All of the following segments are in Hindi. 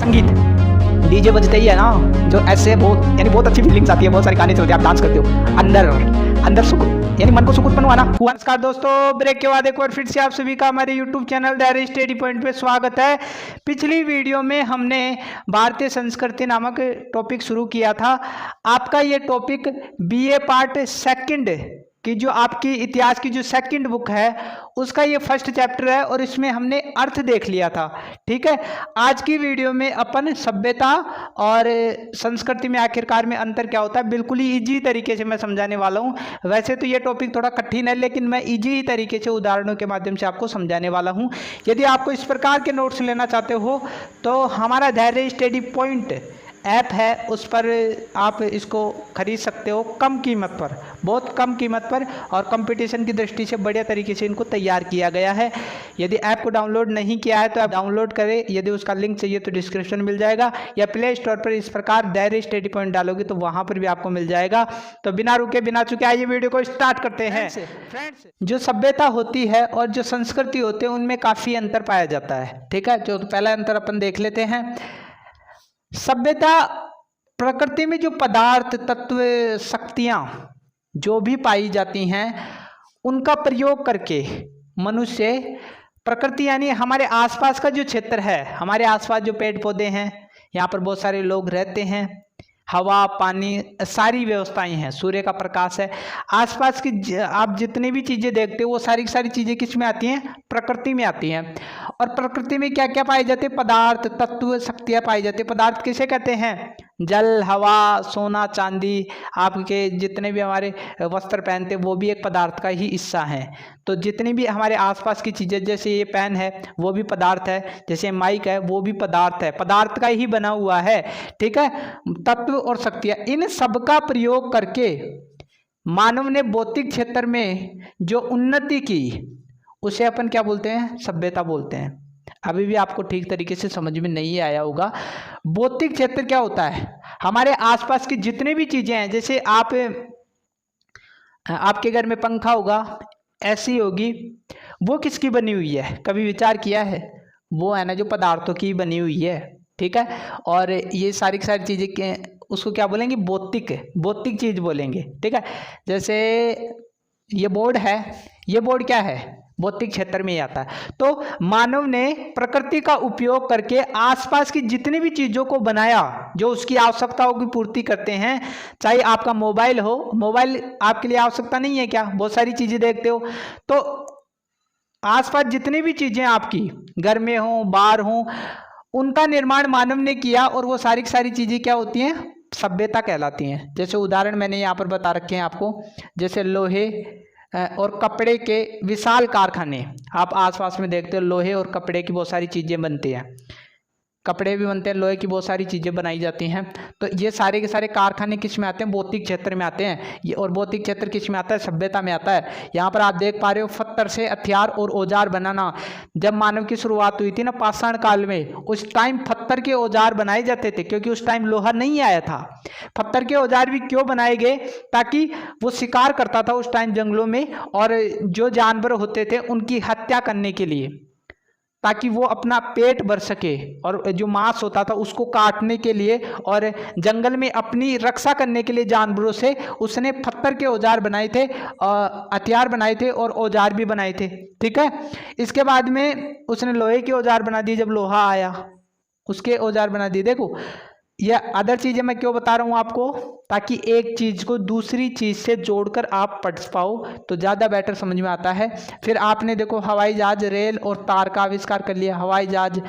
संगीत डीजे बजते ही है ना, जो ऐसे बहुत यानी बहुत अच्छी फीलिंग्स आती है, बहुत सारे गाने चलते हैं, आप डांस करते हो, अंदर अंदर सुकून यानी मन को सुकून बनवाना हुआ। नमस्कार दोस्तों, ब्रेक के बाद एक बार फिर से आप सभी का हमारे YouTube channel the study point पे स्वागत है। पिछली वीडियो में हमने भारतीय संस्कृति नामक टॉपिक शुरू किया था। आपका ये टॉपिक बीए पार्ट सेकंड कि जो आपकी इतिहास की जो सेकंड बुक है उसका ये फर्स्ट चैप्टर है और इसमें हमने अर्थ देख लिया था। ठीक है, आज की वीडियो में अपन सभ्यता और संस्कृति में आखिरकार में अंतर क्या होता है बिल्कुल ही इजी तरीके से मैं समझाने वाला हूँ। वैसे तो ये टॉपिक थोड़ा कठिन है, लेकिन मैं इजी तरीके से उदाहरणों के माध्यम से आपको समझाने वाला हूँ। यदि आपको इस प्रकार के नोट्स लेना चाहते हो तो हमारा धैर्य स्टडी पॉइंट ऐप है, उस पर आप इसको खरीद सकते हो कम कीमत पर, बहुत कम कीमत पर, और कंपटीशन की दृष्टि से बढ़िया तरीके से इनको तैयार किया गया है। यदि ऐप को डाउनलोड नहीं किया है तो आप डाउनलोड करें, यदि उसका लिंक चाहिए तो डिस्क्रिप्शन मिल जाएगा, या प्ले स्टोर पर इस प्रकार धैर्य स्टडी पॉइंट डालोगे तो वहाँ पर भी आपको मिल जाएगा। तो बिना रुके बिना चुके आइए वीडियो को स्टार्ट करते हैं। फ्रेंड्स, जो सभ्यता होती है और जो संस्कृति होते हैं उनमें काफ़ी अंतर पाया जाता है। ठीक है, जो पहला अंतर अपन देख लेते हैं। सभ्यता प्रकृति में जो पदार्थ, तत्व, शक्तियां जो भी पाई जाती हैं उनका प्रयोग करके मनुष्य प्रकृति यानी हमारे आसपास का जो क्षेत्र है, हमारे आसपास जो पेड़ पौधे हैं, यहाँ पर बहुत सारे लोग रहते हैं, हवा, पानी, सारी व्यवस्थाएं हैं, सूर्य का प्रकाश है, आसपास की आप जितनी भी चीज़ें देखते हो वो सारी की सारी चीज़ें किस में आती हैं? प्रकृति में आती हैं। और प्रकृति में क्या क्या पाए जाते हैं? पदार्थ, तत्व, शक्तियाँ पाई जाती है। पदार्थ किसे कहते हैं? जल, हवा, सोना, चांदी, आपके जितने भी हमारे वस्त्र पहनते हैं वो भी एक पदार्थ का ही हिस्सा है। तो जितनी भी हमारे आसपास की चीज़ें, जैसे ये पेन है वो भी पदार्थ है, जैसे माइक है वो भी पदार्थ है, पदार्थ का ही बना हुआ है। ठीक है, तत्व और शक्तियाँ, इन सब का प्रयोग करके मानव ने भौतिक क्षेत्र में जो उन्नति की उसे अपन क्या बोलते हैं? सभ्यता बोलते हैं। अभी भी आपको ठीक तरीके से समझ में नहीं आया होगा। भौतिक क्षेत्र क्या होता है? हमारे आसपास की जितनी भी चीजें हैं, जैसे आपके घर में पंखा होगा, एसी होगी, वो किसकी बनी हुई है? कभी विचार किया है? वो है ना जो पदार्थों की बनी हुई है। ठीक है, और ये सारी की सारी चीजें उसको क्या बोलेंगे? भौतिक चीज बोलेंगे। ठीक है, जैसे ये बोर्ड है, ये बोर्ड क्या है? भौतिक क्षेत्र में ही आता है। तो मानव ने प्रकृति का उपयोग करके आसपास की जितनी भी चीजों को बनाया जो उसकी आवश्यकताओं की पूर्ति करते हैं। चाहे आपका मोबाइल हो, मोबाइल आपके लिए आवश्यकता नहीं है क्या? बहुत सारी चीजें देखते हो। तो आसपास जितनी भी चीजें आपकी घर में हो, बाहर हो, उनका निर्माण मानव ने किया, और वो सारी की सारी चीजें क्या होती हैं? सभ्यता कहलाती हैं। जैसे उदाहरण मैंने यहाँ पर बता रखे हैं आपको, जैसे लोहे और कपड़े के विशाल कारखाने आप आसपास में देखते हो। लोहे और कपड़े की बहुत सारी चीज़ें बनती हैं, कपड़े भी बनते हैं, लोहे की बहुत सारी चीज़ें बनाई जाती हैं। तो ये सारे के सारे कारखाने किस में आते हैं? भौतिक क्षेत्र में आते हैं। ये और भौतिक क्षेत्र किस में आता है? सभ्यता में आता है। यहाँ पर आप देख पा रहे हो पत्थर से हथियार और औजार बनाना। जब मानव की शुरुआत हुई थी ना पाषाण काल में, उस टाइम पत्थर के औजार बनाए जाते थे, क्योंकि उस टाइम लोहा नहीं आया था। पत्थर के औजार भी क्यों बनाए गए? ताकि वो शिकार करता था उस टाइम जंगलों में, और जो जानवर होते थे उनकी हत्या करने के लिए, ताकि वो अपना पेट भर सके, और जो मांस होता था उसको काटने के लिए और जंगल में अपनी रक्षा करने के लिए जानवरों से उसने पत्थर के औजार बनाए थे, हथियार बनाए थे और औजार भी बनाए थे। ठीक है, इसके बाद में उसने लोहे के औजार बना दिए। जब लोहा आया उसके औजार बना दिए। देखो यह अदर चीज़ें मैं क्यों बता रहा हूँ आपको? ताकि एक चीज़ को दूसरी चीज़ से जोड़कर आप पढ़ पाओ तो ज़्यादा बेटर समझ में आता है। फिर आपने देखो हवाई जहाज, रेल और तार का आविष्कार कर लिया। हवाई जहाज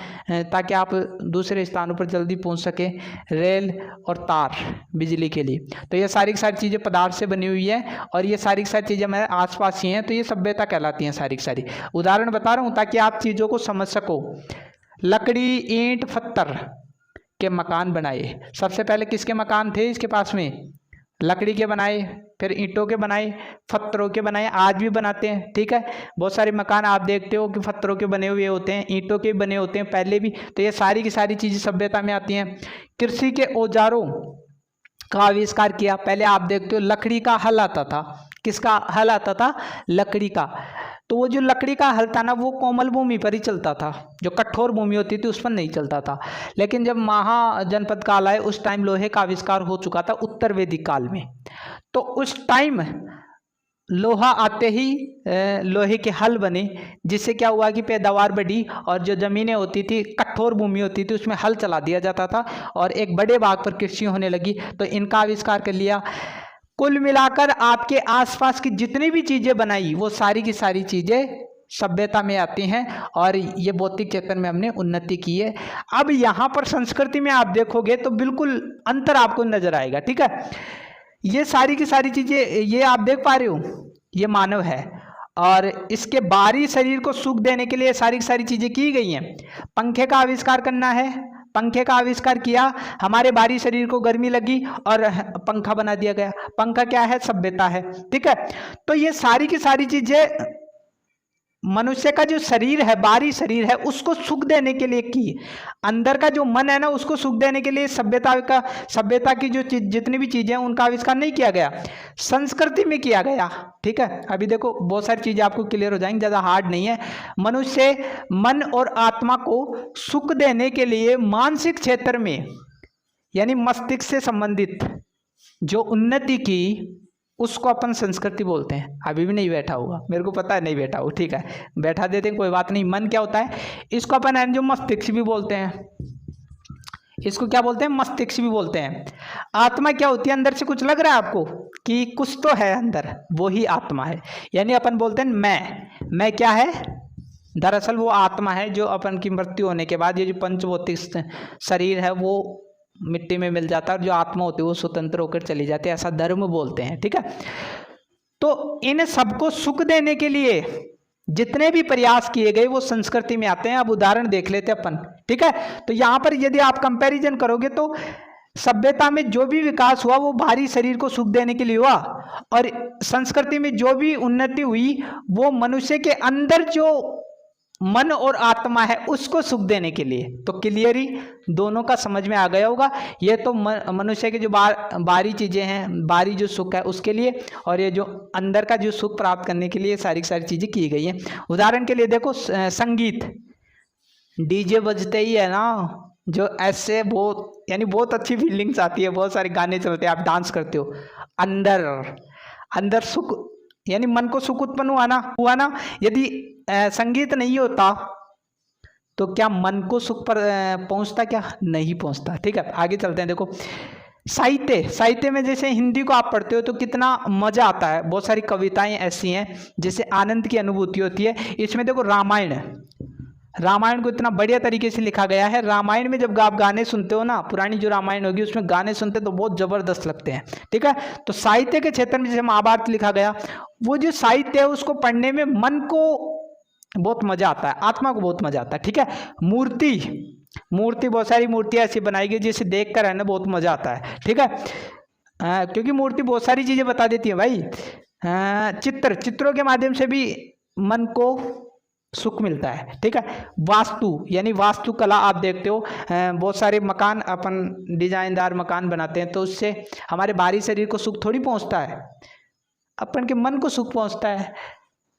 ताकि आप दूसरे स्थानों पर जल्दी पहुंच सकें, रेल और तार बिजली के लिए। तो ये सारी की सारी चीज़ें पदार्थ से बनी हुई है, और ये सारी की सारी चीज़ें हमारे आसपास ही हैं। तो ये सभ्यता कहलाती हैं सारी की सारी। उदाहरण बता रहा हूँ ताकि आप चीज़ों को समझ सको। लकड़ी, ईंट, पत्थर के मकान बनाए। सबसे पहले किसके मकान थे इसके पास में? लकड़ी के बनाए, फिर ईंटों के बनाए, पत्थरों के बनाए, आज भी बनाते हैं। ठीक है, बहुत सारे मकान आप देखते हो कि पत्थरों के बने हुए होते हैं, ईंटों के बने होते हैं पहले भी। तो ये सारी की सारी चीज़ें सभ्यता में आती हैं। कृषि के औजारों का आविष्कार किया। पहले आप देखते हो लकड़ी का हल आता था। किसका हल आता था? लकड़ी का। तो वो जो लकड़ी का हल था ना, वो कोमल भूमि पर ही चलता था, जो कठोर भूमि होती थी उस पर नहीं चलता था। लेकिन जब महाजनपद काल आए, उस टाइम लोहे का आविष्कार हो चुका था, उत्तर वैदिक काल में। तो उस टाइम लोहा आते ही लोहे के हल बने, जिससे क्या हुआ कि पैदावार बढ़ी, और जो ज़मीनें होती थी, कठोर भूमि होती थी, उसमें हल चला दिया जाता था और एक बड़े भाग पर कृषि होने लगी। तो इनका आविष्कार कर लिया। कुल मिलाकर आपके आसपास की जितनी भी चीज़ें बनाई, वो सारी की सारी चीज़ें सभ्यता में आती हैं, और ये भौतिक क्षेत्र में हमने उन्नति की है। अब यहाँ पर संस्कृति में आप देखोगे तो बिल्कुल अंतर आपको नजर आएगा। ठीक है, ये सारी की सारी चीजें ये आप देख पा रहे हो, ये मानव है, और इसके बाहरी शरीर को सुख देने के लिए सारी की सारी चीजें की गई हैं। पंखे का आविष्कार करना है, पंखे का आविष्कार किया, हमारे बाहरी शरीर को गर्मी लगी और पंखा बना दिया गया। पंखा क्या है? सभ्यता है। ठीक है, तो ये सारी की सारी चीजें मनुष्य का जो शरीर है, बाहरी शरीर है, उसको सुख देने के लिए की। अंदर का जो मन है ना, उसको सुख देने के लिए सभ्यता की जो जितनी भी चीजें हैं, उनका आविष्कार नहीं किया गया, संस्कृति में किया गया। ठीक है, अभी देखो बहुत सारी चीजें आपको क्लियर हो जाएंगी, ज्यादा हार्ड नहीं है। मनुष्य मन और आत्मा को सुख देने के लिए मानसिक क्षेत्र में, यानी मस्तिष्क से संबंधित जो उन्नति की, उसको अपन संस्कृति बोलते हैं। अभी भी नहीं बैठा होगा, मेरे को पता है नहीं बैठा हो, ठीक है, बैठा देते हैं, कोई बात नहीं। मन क्या होता है? इसको अपन जो मस्तिष्क भी बोलते हैं, इसको क्या बोलते हैं? मस्तिष्क भी बोलते हैं। आत्मा क्या होती है? अंदर से कुछ लग रहा है आपको कि कुछ तो है अंदर, वो ही आत्मा है। यानी अपन बोलते हैं मैं क्या है? दरअसल वो आत्मा है, जो अपन की मृत्यु होने के बाद ये जो पंचभौतिक शरीर है वो मिट्टी में मिल जाता है, और जो आत्मा होती है वो स्वतंत्र होकर चली जाती है, ऐसा धर्म बोलते हैं। ठीक है, तो इन सबको सुख देने के लिए जितने भी प्रयास किए गए वो संस्कृति में आते हैं। अब उदाहरण देख लेते हैं अपन। ठीक है, तो यहां पर यदि आप कंपैरिजन करोगे तो सभ्यता में जो भी विकास हुआ वो बाहरी शरीर को सुख देने के लिए हुआ, और संस्कृति में जो भी उन्नति हुई वो मनुष्य के अंदर जो मन और आत्मा है उसको सुख देने के लिए। तो क्लियरली दोनों का समझ में आ गया होगा। ये तो मनुष्य के जो बाहरी चीजें हैं, बाहरी जो सुख है उसके लिए, और ये जो अंदर का जो सुख प्राप्त करने के लिए सारी चीजें की गई हैं। उदाहरण के लिए देखो, संगीत, डीजे बजते ही है ना, जो ऐसे बहुत, यानी बहुत अच्छी फीलिंग्स आती है, बहुत सारे गाने चलते हैं, आप डांस करते हो, अंदर सुख, यानी मन को सुख उत्पन्न हुआ ना। यदि संगीत नहीं होता तो क्या मन को सुख पर पहुंचता? क्या नहीं पहुंचता। ठीक है, आगे चलते हैं। देखो साहित्य में जैसे हिंदी को आप पढ़ते हो तो कितना मजा आता है। बहुत सारी कविताएं ऐसी हैं जिससे आनंद की अनुभूति होती है। इसमें देखो रामायण को इतना बढ़िया तरीके से लिखा गया है। रामायण में जब आप गाने सुनते हो ना, पुरानी जो रामायण होगी उसमें गाने सुनते तो बहुत जबरदस्त लगते हैं। ठीक है, तो साहित्य के क्षेत्र में जैसे महाभारत लिखा गया, वो जो साहित्य है उसको पढ़ने में मन को बहुत मजा आता है, आत्मा को बहुत मजा आता है। ठीक है, मूर्ति बहुत सारी मूर्तियां ऐसी बनाई गई जिसे देख कर है ना बहुत मजा आता है। ठीक है, क्योंकि मूर्ति बहुत सारी चीजें बता देती है भाई। चित्रों के माध्यम से भी मन को सुख मिलता है। ठीक है, वास्तु, यानी वास्तुकला आप देखते हो, बहुत सारे मकान अपन डिजाइनदार मकान बनाते हैं, तो उससे हमारे बाहरी शरीर को सुख थोड़ी पहुंचता है, अपन के मन को सुख पहुंचता है।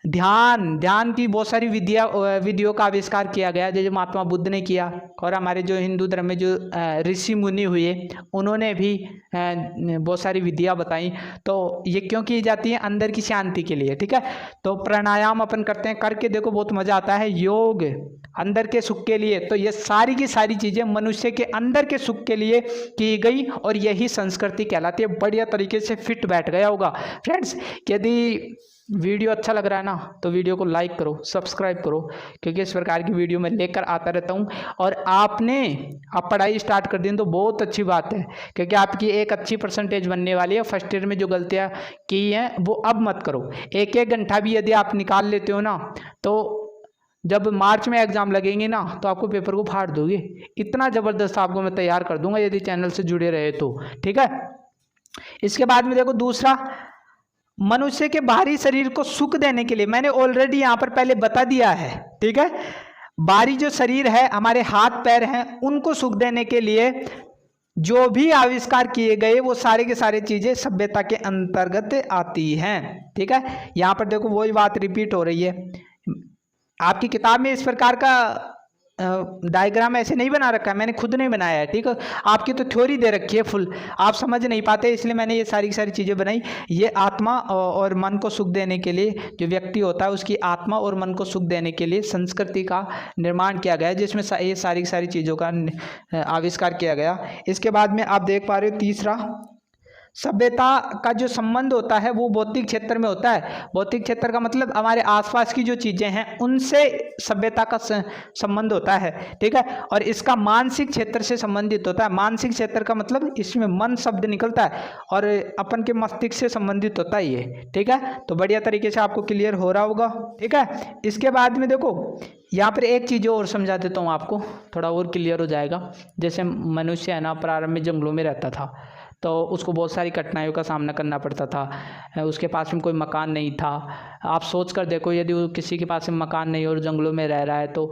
ध्यान की बहुत सारी विधियों का आविष्कार किया गया, जैसे महात्मा बुद्ध ने किया, और हमारे जो हिंदू धर्म में जो ऋषि मुनि हुए उन्होंने भी बहुत सारी विधियां बताई। तो ये क्यों की जाती है? अंदर की शांति के लिए। ठीक है, तो प्राणायाम अपन करते हैं, करके देखो बहुत मजा आता है। योग अंदर के सुख के लिए। तो ये सारी की सारी चीजें मनुष्य के अंदर के सुख के लिए की गई, और यही संस्कृति कहलाती है। बढ़िया तरीके से फिट बैठ गया होगा फ्रेंड्स। यदि वीडियो अच्छा लग रहा है ना तो वीडियो को लाइक करो, सब्सक्राइब करो, क्योंकि इस प्रकार की वीडियो मैं लेकर आता रहता हूँ। और आपने अब पढ़ाई स्टार्ट कर दी तो बहुत अच्छी बात है, क्योंकि आपकी एक अच्छी परसेंटेज बनने वाली है। फर्स्ट ईयर में जो गलतियाँ की हैं वो अब मत करो। एक घंटा भी यदि आप निकाल लेते हो ना, तो जब मार्च में एग्जाम लगेंगे ना तो आपको पेपर को फाड़ दोगे। इतना ज़बरदस्त आपको मैं तैयार कर दूंगा यदि चैनल से जुड़े रहे तो। ठीक है, इसके बाद में देखो दूसरा, मनुष्य के बाहरी शरीर को सुख देने के लिए मैंने ऑलरेडी यहां पर पहले बता दिया है। ठीक है, बाहरी जो शरीर है, हमारे हाथ पैर हैं, उनको सुख देने के लिए जो भी आविष्कार किए गए वो सारे के सारे चीजें सभ्यता के अंतर्गत आती हैं। ठीक है, यहाँ पर देखो वही बात रिपीट हो रही है। आपकी किताब में इस प्रकार का डायग्राम ऐसे नहीं बना रखा है, मैंने खुद नहीं बनाया है। ठीक है, आपकी तो थ्योरी दे रखी है फुल, आप समझ नहीं पाते, इसलिए मैंने ये सारी की सारी चीज़ें बनाई। ये आत्मा और मन को सुख देने के लिए, जो व्यक्ति होता है उसकी आत्मा और मन को सुख देने के लिए संस्कृति का निर्माण किया गया है, जिसमें ये सारी की सारी चीज़ों का आविष्कार किया गया। इसके बाद में आप देख पा रहे हो तीसरा, सभ्यता का जो संबंध होता है वो भौतिक क्षेत्र में होता है। भौतिक क्षेत्र का मतलब हमारे आसपास की जो चीजें हैं उनसे सभ्यता का संबंध होता है। ठीक है, और इसका मानसिक क्षेत्र से संबंधित होता है। मानसिक क्षेत्र का मतलब इसमें मन शब्द निकलता है और अपन के मस्तिष्क से संबंधित होता है ये। ठीक है, तो बढ़िया तरीके से आपको क्लियर हो रहा होगा। ठीक है, इसके बाद में देखो यहाँ पर एक चीज़ और समझा देता हूँ आपको, थोड़ा और क्लियर हो जाएगा। जैसे मनुष्य है ना, प्रारंभ में जंगलों में रहता था, तो उसको बहुत सारी कठिनाइयों का सामना करना पड़ता था। उसके पास में कोई मकान नहीं था। आप सोच कर देखो, यदि किसी के पास में मकान नहीं और जंगलों में रह रहा है, तो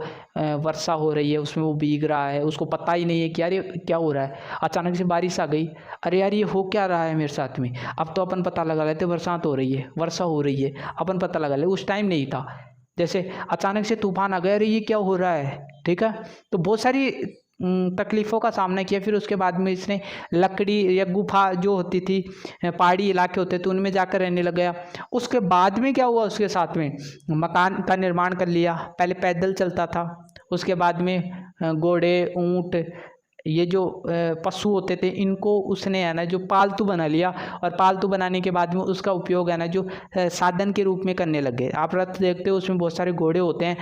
वर्षा हो रही है, उसमें वो भीग रहा है, उसको पता ही नहीं है कि यार ये क्या हो रहा है। अचानक से बारिश आ गई, अरे यार ये हो क्या रहा है मेरे साथ में। अब तो अपन पता लगा लेते बरसात हो रही है, वर्षा हो रही है, अपन पता लगा ले। उस टाइम नहीं था। जैसे अचानक से तूफान आ गया, अरे ये क्या हो रहा है। ठीक है, तो बहुत सारी तकलीफ़ों का सामना किया। फिर उसके बाद में इसने लकड़ी या गुफा जो होती थी, पहाड़ी इलाके होते थे, उनमें जाकर रहने लग गया। उसके बाद में क्या हुआ, उसके साथ में मकान का निर्माण कर लिया। पहले पैदल चलता था, उसके बाद में घोड़े, ऊंट, ये जो पशु होते थे, इनको उसने है ना जो पालतू बना लिया। और पालतू बनाने के बाद में उसका उपयोग है ना जो साधन के रूप में करने लग गए। आप रथ देखते हो, उसमें बहुत सारे घोड़े होते हैं।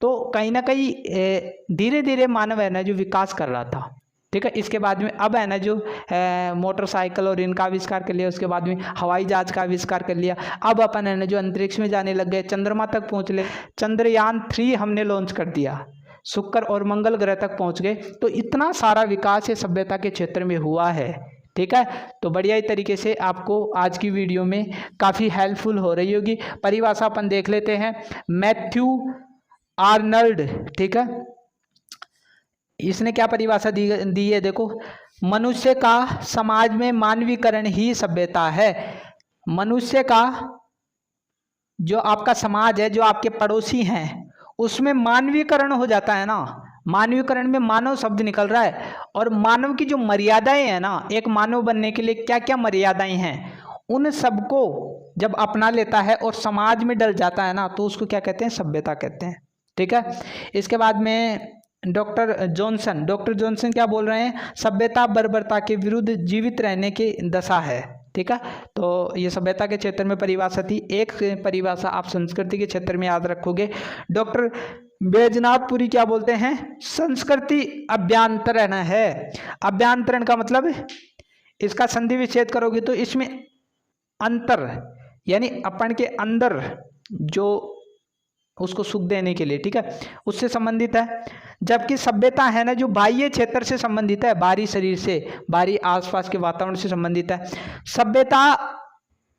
तो कहीं ना कहीं धीरे धीरे मानव है ना जो विकास कर रहा था। ठीक है, इसके बाद में अब है ना जो मोटरसाइकिल और इनका आविष्कार कर लिया। उसके बाद में हवाई जहाज का आविष्कार कर लिया। अब अपन है ना जो अंतरिक्ष में जाने लग गए, चंद्रमा तक पहुंच ले। चंद्रयान 3 हमने लॉन्च कर दिया, शुक्र और मंगल ग्रह तक पहुंच गए। तो इतना सारा विकास है सभ्यता के क्षेत्र में हुआ है। ठीक है, तो बढ़िया ही तरीके से आपको आज की वीडियो में काफ़ी हेल्पफुल हो रही होगी। परिभाषा अपन देख लेते हैं, मैथ्यू आर्नल्ड। ठीक है, इसने क्या परिभाषा दी है, देखो, मनुष्य का समाज में मानवीकरण ही सभ्यता है। मनुष्य का जो आपका समाज है, जो आपके पड़ोसी हैं, उसमें मानवीकरण हो जाता है ना। मानवीकरण में मानव शब्द निकल रहा है, और मानव की जो मर्यादाएं हैं ना, एक मानव बनने के लिए क्या क्या मर्यादाएं हैं, उन सबको जब अपना लेता है और समाज में डल जाता है ना, तो उसको क्या कहते हैं, सभ्यता कहते हैं। ठीक है, इसके बाद में डॉक्टर जॉनसन क्या बोल रहे हैं, सभ्यता बर्बरता के विरुद्ध जीवित रहने की दशा है। ठीक है, तो ये सभ्यता के क्षेत्र में परिभाषा थी। एक परिभाषा आप संस्कृति के क्षेत्र में याद रखोगे। डॉक्टर बैजनाथपुरी क्या बोलते हैं, संस्कृति अभ्यांतरण है। अभ्यांतरण का मतलब, इसका संधि विच्छेद करोगे तो इसमें अंतर, यानी अपन के अंदर जो उसको सुख देने के लिए, ठीक है, उससे संबंधित है। जबकि सभ्यता है ना जो बाह्य क्षेत्र से संबंधित है, बाहरी शरीर से, बाहरी आसपास के वातावरण से संबंधित है। सभ्यता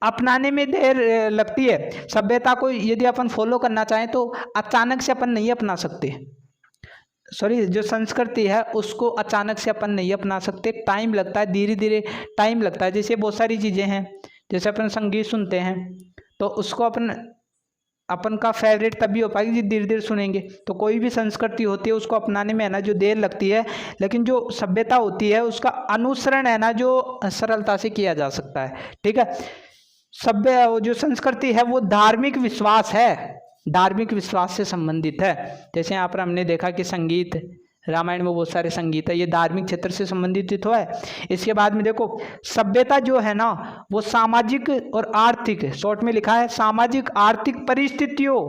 अपनाने में देर लगती है। सभ्यता को यदि अपन फॉलो करना चाहें तो अचानक से अपन नहीं अपना सकते। जो संस्कृति है उसको अचानक से अपन नहीं अपना सकते, टाइम लगता है, धीरे धीरे टाइम लगता है। जैसे बहुत सारी चीज़ें हैं, जैसे अपन संगीत सुनते हैं, तो उसको अपन का फेवरेट तभी हो पाएगी जब धीरे धीरे सुनेंगे। तो कोई भी संस्कृति होती है उसको अपनाने में है ना जो देर लगती है, लेकिन जो सभ्यता होती है उसका अनुसरण है ना जो सरलता से किया जा सकता है। ठीक है, जो संस्कृति है वो धार्मिक विश्वास है, धार्मिक विश्वास से संबंधित है। जैसे यहाँ पर हमने देखा कि संगीत, रामायण में बहुत सारे संगीत है, ये धार्मिक क्षेत्र से संबंधित तो है। इसके बाद में देखो, सभ्यता जो है ना वो सामाजिक और आर्थिक, शॉर्ट में लिखा है, सामाजिक आर्थिक परिस्थितियों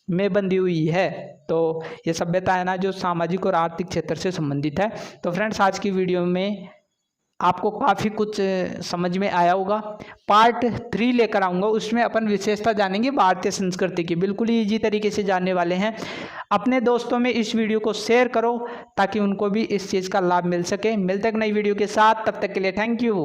में बंधी हुई है। तो ये सभ्यता है ना जो सामाजिक और आर्थिक क्षेत्र से संबंधित है। तो फ्रेंड्स, आज की वीडियो में आपको काफ़ी कुछ समझ में आया होगा। पार्ट 3 लेकर आऊँगा, उसमें अपन विशेषता जानेंगे भारतीय संस्कृति की, बिल्कुल ही ईजी तरीके से जानने वाले हैं। अपने दोस्तों में इस वीडियो को शेयर करो ताकि उनको भी इस चीज़ का लाभ मिल सके। मिलते हैं एक नई वीडियो के साथ, तब तक के लिए थैंक यू।